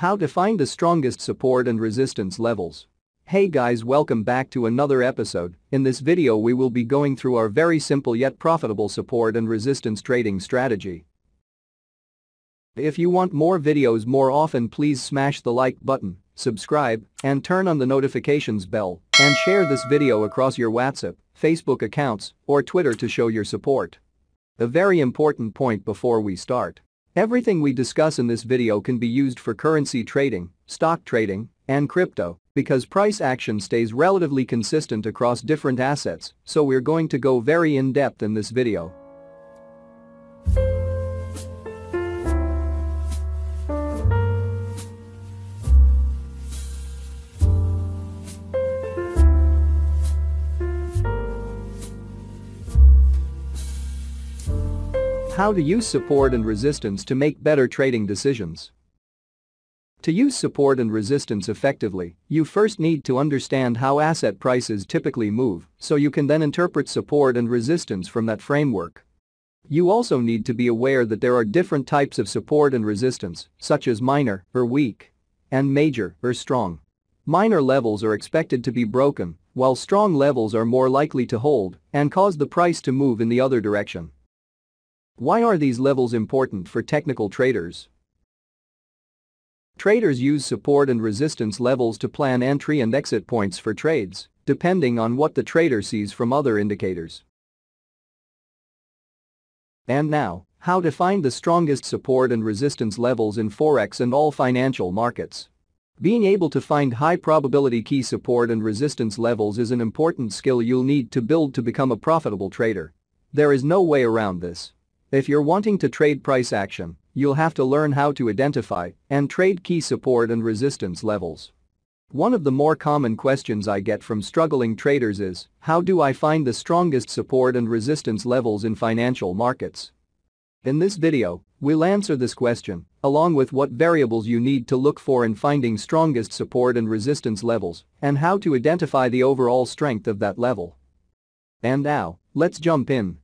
How to find the strongest support and resistance levels. Hey guys, welcome back to another episode. In this video we will be going through our very simple yet profitable support and resistance trading strategy. If you want more videos more often, please smash the like button, subscribe, and turn on the notifications bell, and share this video across your WhatsApp, Facebook accounts, or Twitter to show your support. A very important point before we start. Everything we discuss in this video can be used for currency trading, stock trading, and crypto, because price action stays relatively consistent across different assets, so we're going to go very in-depth in this video. How to use support and resistance to make better trading decisions. To use support and resistance effectively, you first need to understand how asset prices typically move, so you can then interpret support and resistance from that framework. You also need to be aware that there are different types of support and resistance, such as minor or weak, and major or strong. Minor levels are expected to be broken, while strong levels are more likely to hold and cause the price to move in the other direction. Why are these levels important for technical traders? Traders use support and resistance levels to plan entry and exit points for trades, depending on what the trader sees from other indicators. And now, how to find the strongest support and resistance levels in Forex and all financial markets. Being able to find high-probability key support and resistance levels is an important skill you'll need to build to become a profitable trader. There is no way around this. If you're wanting to trade price action, you'll have to learn how to identify and trade key support and resistance levels. One of the more common questions I get from struggling traders is, how do I find the strongest support and resistance levels in financial markets? In this video, we'll answer this question, along with what variables you need to look for in finding strongest support and resistance levels, and how to identify the overall strength of that level. And now, let's jump in.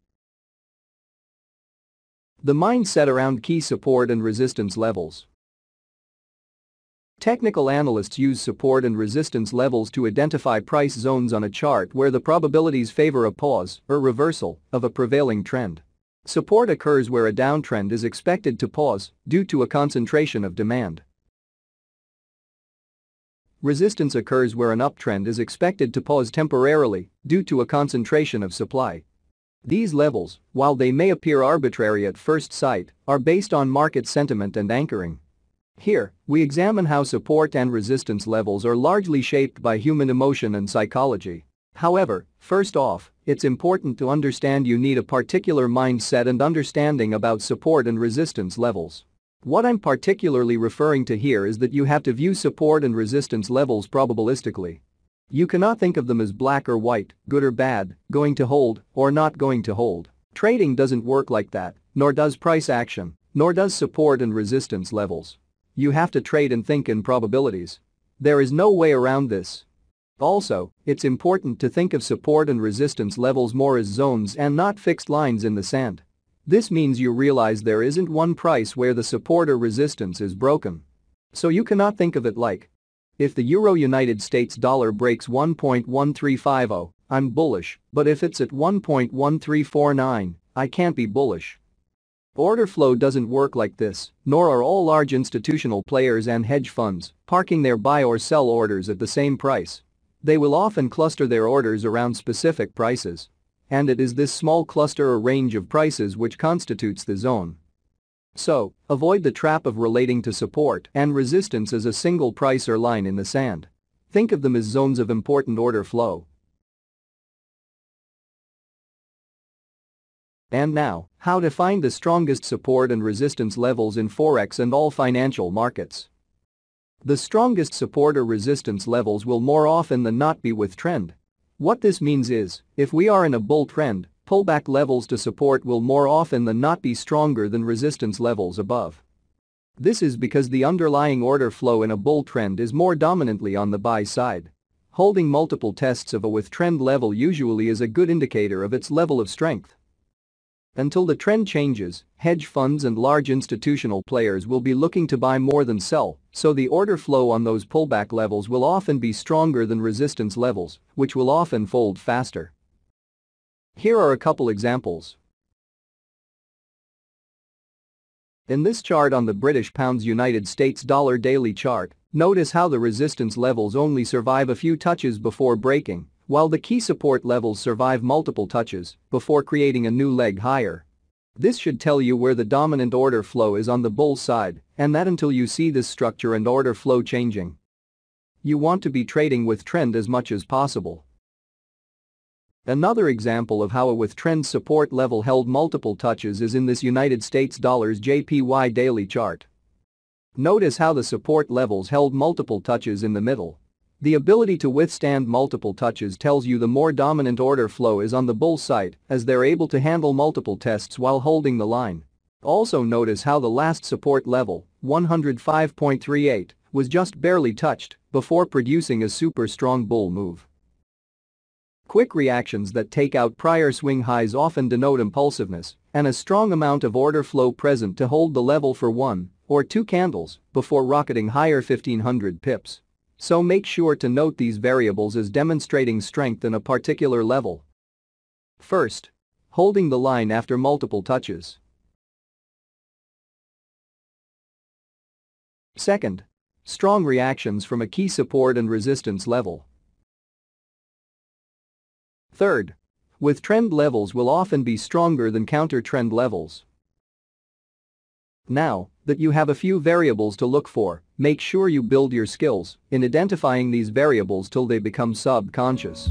The mindset around key support and resistance levels. Technical analysts use support and resistance levels to identify price zones on a chart where the probabilities favor a pause or reversal of a prevailing trend. Support occurs where a downtrend is expected to pause due to a concentration of demand. Resistance occurs where an uptrend is expected to pause temporarily due to a concentration of supply. These levels, while they may appear arbitrary at first sight, are based on market sentiment and anchoring. Here, we examine how support and resistance levels are largely shaped by human emotion and psychology. However, first off, it's important to understand you need a particular mindset and understanding about support and resistance levels. What I'm particularly referring to here is that you have to view support and resistance levels probabilistically. You cannot think of them as black or white, good or bad, going to hold or not going to hold. Trading doesn't work like that, nor does price action, nor does support and resistance levels. You have to trade and think in probabilities. There is no way around this. Also, it's important to think of support and resistance levels more as zones and not fixed lines in the sand. This means you realize there isn't one price where the support or resistance is broken. So you cannot think of it like, if the Euro-United States dollar breaks 1.1350, I'm bullish, but if it's at 1.1349, I can't be bullish. Order flow doesn't work like this, nor are all large institutional players and hedge funds parking their buy or sell orders at the same price. They will often cluster their orders around specific prices. And it is this small cluster or range of prices which constitutes the zone. So, avoid the trap of relating to support and resistance as a single price or line in the sand. Think of them as zones of important order flow. And now, how to find the strongest support and resistance levels in Forex and all financial markets. The strongest support or resistance levels will more often than not be with trend. What this means is, if we are in a bull trend, pullback levels to support will more often than not be stronger than resistance levels above. This is because the underlying order flow in a bull trend is more dominantly on the buy side. Holding multiple tests of a with trend level usually is a good indicator of its level of strength. Until the trend changes, hedge funds and large institutional players will be looking to buy more than sell, so the order flow on those pullback levels will often be stronger than resistance levels, which will often fold faster. Here are a couple examples. In this chart on the British Pounds United States dollar daily chart, notice how the resistance levels only survive a few touches before breaking, while the key support levels survive multiple touches before creating a new leg higher. This should tell you where the dominant order flow is on the bull side, and that until you see this structure and order flow changing. You want to be trading with trend as much as possible. Another example of how a with trend support level held multiple touches is in this United States dollars JPY daily chart. Notice how the support levels held multiple touches in the middle. The ability to withstand multiple touches tells you the more dominant order flow is on the bull side, as they're able to handle multiple tests while holding the line. Also notice how the last support level, 105.38, was just barely touched before producing a super strong bull move. Quick reactions that take out prior swing highs often denote impulsiveness and a strong amount of order flow present to hold the level for 1 or 2 candles before rocketing higher 1500 pips. So make sure to note these variables as demonstrating strength in a particular level. First, holding the line after multiple touches. Second, strong reactions from a key support and resistance level. Third, with trend levels will often be stronger than counter-trend levels. Now that you have a few variables to look for, make sure you build your skills in identifying these variables till they become subconscious.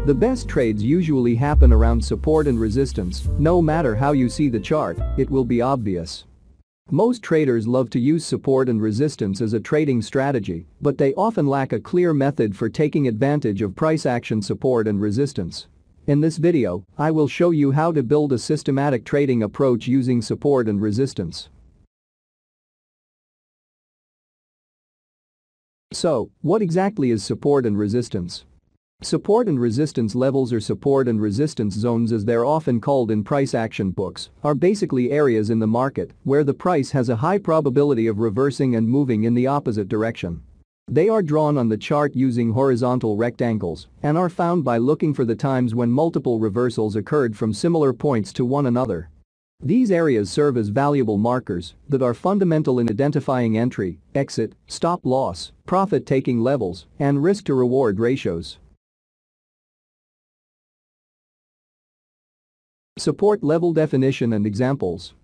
The best trades usually happen around support and resistance. No matter how you see the chart, it will be obvious. Most traders love to use support and resistance as a trading strategy, but they often lack a clear method for taking advantage of price action support and resistance. In this video, I will show you how to build a systematic trading approach using support and resistance. So, what exactly is support and resistance? Support and resistance levels, or support and resistance zones as they're often called in price action books, are basically areas in the market where the price has a high probability of reversing and moving in the opposite direction. They are drawn on the chart using horizontal rectangles and are found by looking for the times when multiple reversals occurred from similar points to one another. These areas serve as valuable markers that are fundamental in identifying entry, exit, stop loss, profit-taking levels, and risk-to-reward ratios. Support level definition and examples.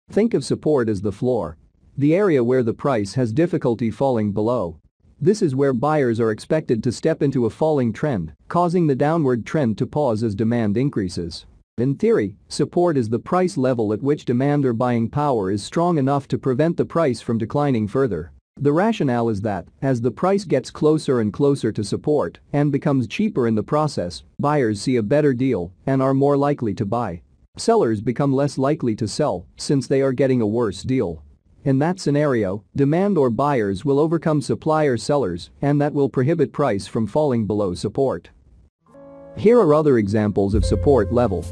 Think of support as the floor, the area where the price has difficulty falling below. This is where buyers are expected to step into a falling trend, causing the downward trend to pause as demand increases. In theory, support is the price level at which demand or buying power is strong enough to prevent the price from declining further. The rationale is that, as the price gets closer and closer to support and becomes cheaper in the process, buyers see a better deal and are more likely to buy. Sellers become less likely to sell since they are getting a worse deal. In that scenario, demand or buyers will overcome supply or sellers, and that will prohibit price from falling below support. Here are other examples of support level.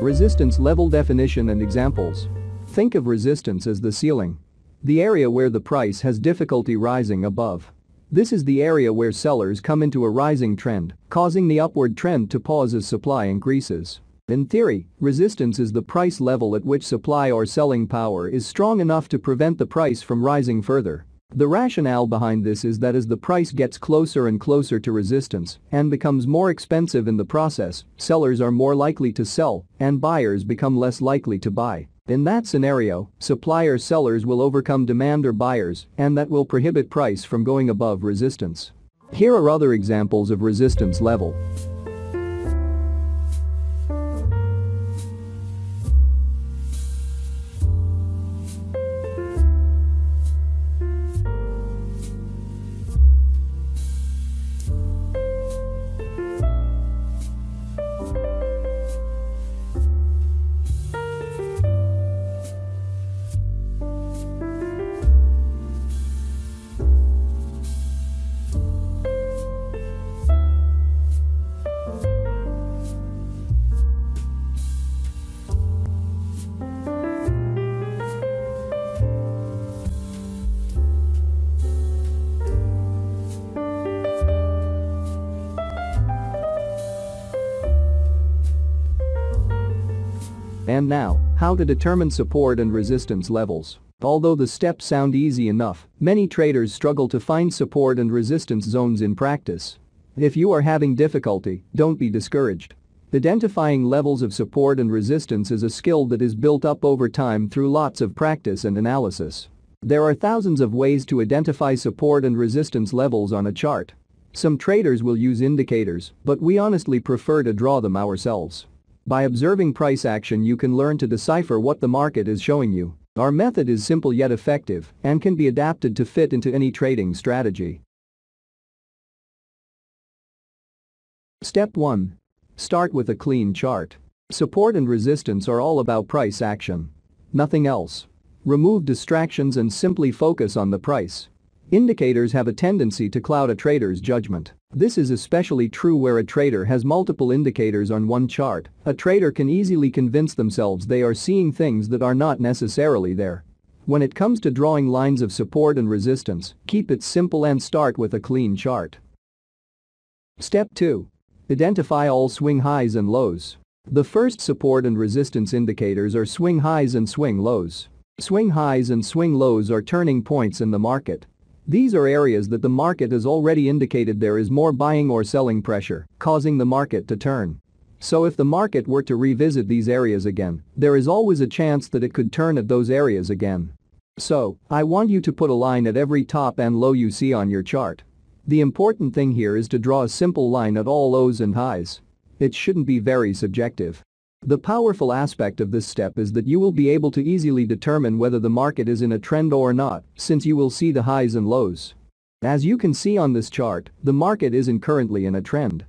Resistance level definition and examples. Think of resistance as the ceiling, the area where the price has difficulty rising above. This is the area where sellers come into a rising trend, causing the upward trend to pause as supply increases. In theory, resistance is the price level at which supply or selling power is strong enough to prevent the price from rising further. The rationale behind this is that as the price gets closer and closer to resistance and becomes more expensive in the process, sellers are more likely to sell and buyers become less likely to buy. In that scenario, sellers will overcome demand or buyers, and that will prohibit price from going above resistance. Here are other examples of resistance level. And now, how to determine support and resistance levels. Although the steps sound easy enough, many traders struggle to find support and resistance zones in practice. If you are having difficulty, don't be discouraged. Identifying levels of support and resistance is a skill that is built up over time through lots of practice and analysis. There are thousands of ways to identify support and resistance levels on a chart. Some traders will use indicators, but we honestly prefer to draw them ourselves. By observing price action, you can learn to decipher what the market is showing you. Our method is simple yet effective and can be adapted to fit into any trading strategy. Step 1. Start with a clean chart. Support and resistance are all about price action. Nothing else. Remove distractions and simply focus on the price. Indicators have a tendency to cloud a trader's judgment. This is especially true where a trader has multiple indicators on one chart. A trader can easily convince themselves they are seeing things that are not necessarily there. When it comes to drawing lines of support and resistance, keep it simple and start with a clean chart. Step 2. Identify all swing highs and lows. The first support and resistance indicators are swing highs and swing lows. Swing highs and swing lows are turning points in the market. These are areas that the market has already indicated there is more buying or selling pressure, causing the market to turn. So if the market were to revisit these areas again, there is always a chance that it could turn at those areas again. So, I want you to put a line at every top and low you see on your chart. The important thing here is to draw a simple line at all lows and highs. It shouldn't be very subjective. The powerful aspect of this step is that you will be able to easily determine whether the market is in a trend or not, since you will see the highs and lows. As you can see on this chart, the market isn't currently in a trend.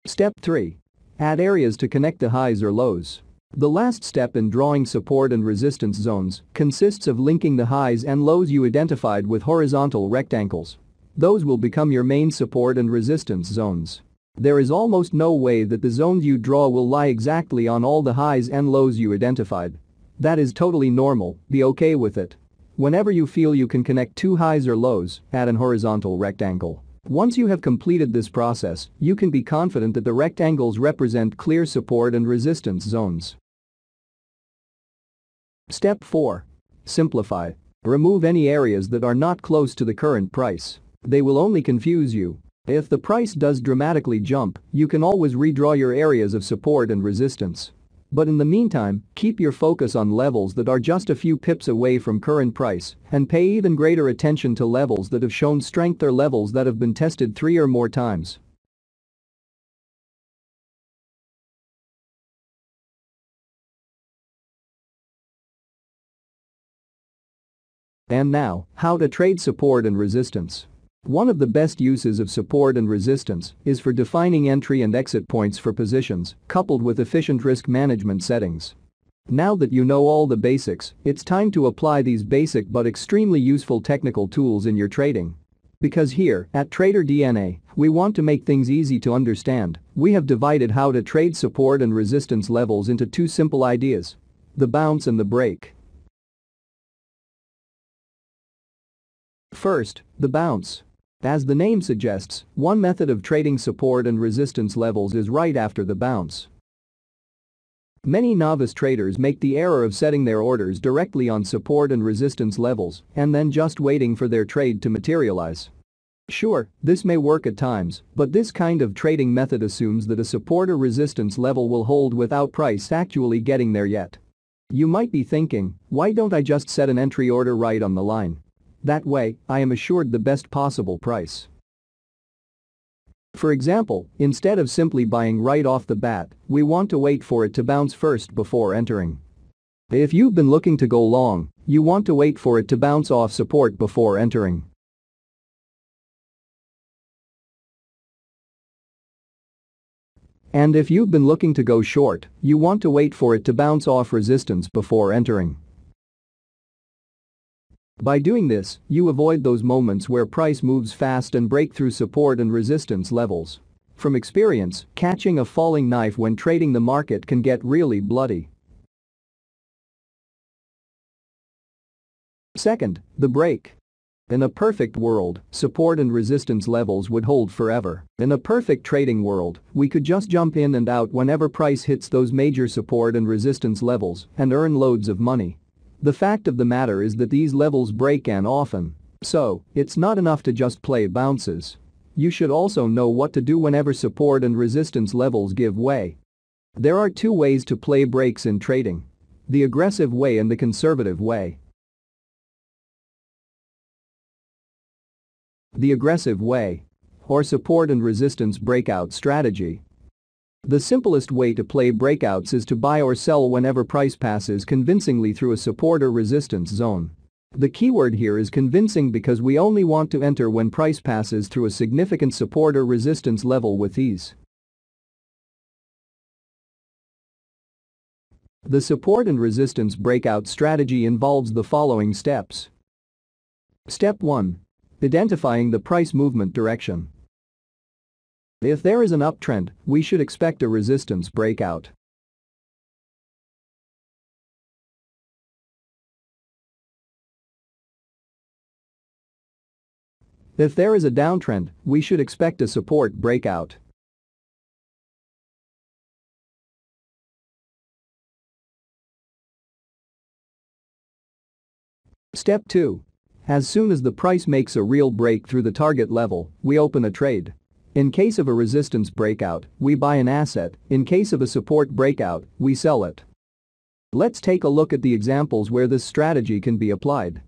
Step 3. Add areas to connect the highs or lows. The last step in drawing support and resistance zones consists of linking the highs and lows you identified with horizontal rectangles. Those will become your main support and resistance zones. There is almost no way that the zones you draw will lie exactly on all the highs and lows you identified. That is totally normal, be okay with it. Whenever you feel you can connect two highs or lows, add an horizontal rectangle. Once you have completed this process, you can be confident that the rectangles represent clear support and resistance zones. Step 4. Simplify. Remove any areas that are not close to the current price. They will only confuse you. If the price does dramatically jump, you can always redraw your areas of support and resistance. But in the meantime, keep your focus on levels that are just a few pips away from current price and pay even greater attention to levels that have shown strength or levels that have been tested 3 or more times. And now, how to trade support and resistance. One of the best uses of support and resistance is for defining entry and exit points for positions, coupled with efficient risk management settings. Now that you know all the basics, it's time to apply these basic but extremely useful technical tools in your trading. Because here, at Trader DNA, we want to make things easy to understand, we have divided how to trade support and resistance levels into 2 simple ideas: the bounce and the break. First, the bounce. As the name suggests, one method of trading support and resistance levels is right after the bounce. Many novice traders make the error of setting their orders directly on support and resistance levels and then just waiting for their trade to materialize. Sure, this may work at times, but this kind of trading method assumes that a support or resistance level will hold without price actually getting there yet. You might be thinking, why don't I just set an entry order right on the line? That way, I am assured the best possible price. For example, instead of simply buying right off the bat, we want to wait for it to bounce first before entering. If you've been looking to go long, you want to wait for it to bounce off support before entering. And if you've been looking to go short, you want to wait for it to bounce off resistance before entering. By doing this, you avoid those moments where price moves fast and break through support and resistance levels. From experience, catching a falling knife when trading the market can get really bloody. Second, the break. In a perfect world, support and resistance levels would hold forever. In a perfect trading world, we could just jump in and out whenever price hits those major support and resistance levels and earn loads of money. The fact of the matter is that these levels break and often. So, it's not enough to just play bounces. You should also know what to do whenever support and resistance levels give way. There are two ways to play breaks in trading: the aggressive way and the conservative way. The aggressive way, or support and resistance breakout strategy. The simplest way to play breakouts is to buy or sell whenever price passes convincingly through a support or resistance zone. The keyword here is convincing because we only want to enter when price passes through a significant support or resistance level with ease. The support and resistance breakout strategy involves the following steps. Step 1. Identifying the price movement direction. If there is an uptrend, we should expect a resistance breakout. If there is a downtrend, we should expect a support breakout. Step 2. As soon as the price makes a real break through the target level, we open a trade. In case of a resistance breakout, we buy an asset. In case of a support breakout, we sell it. Let's take a look at the examples where this strategy can be applied.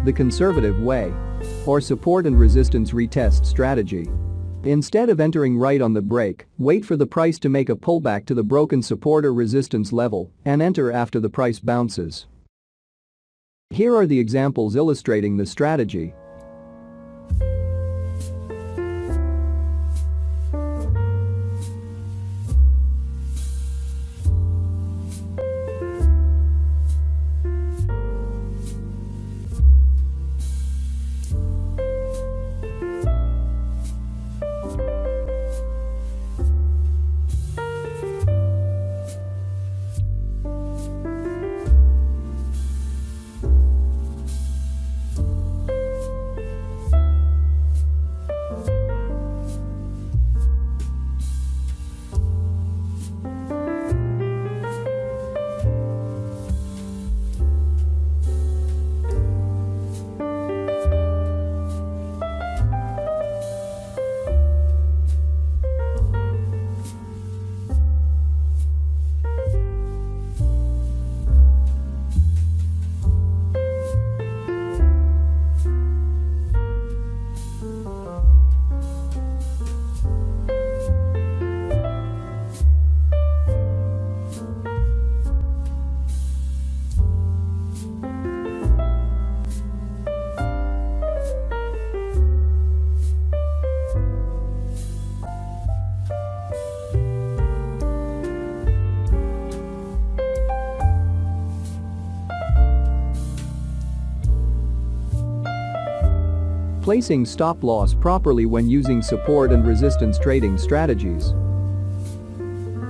The conservative way, or support and resistance retest strategy. Instead of entering right on the break, wait for the price to make a pullback to the broken support or resistance level and enter after the price bounces. Here are the examples illustrating the strategy. Placing stop loss properly when using support and resistance trading strategies.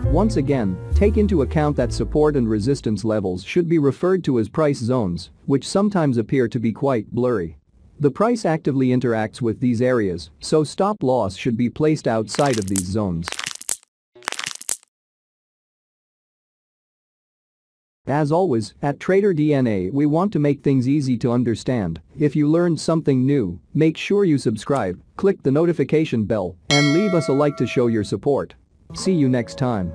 Once again, take into account that support and resistance levels should be referred to as price zones, which sometimes appear to be quite blurry. The price actively interacts with these areas, so stop loss should be placed outside of these zones. As always, at Trader DNA we want to make things easy to understand. If you learned something new, make sure you subscribe, click the notification bell, and leave us a like to show your support. See you next time.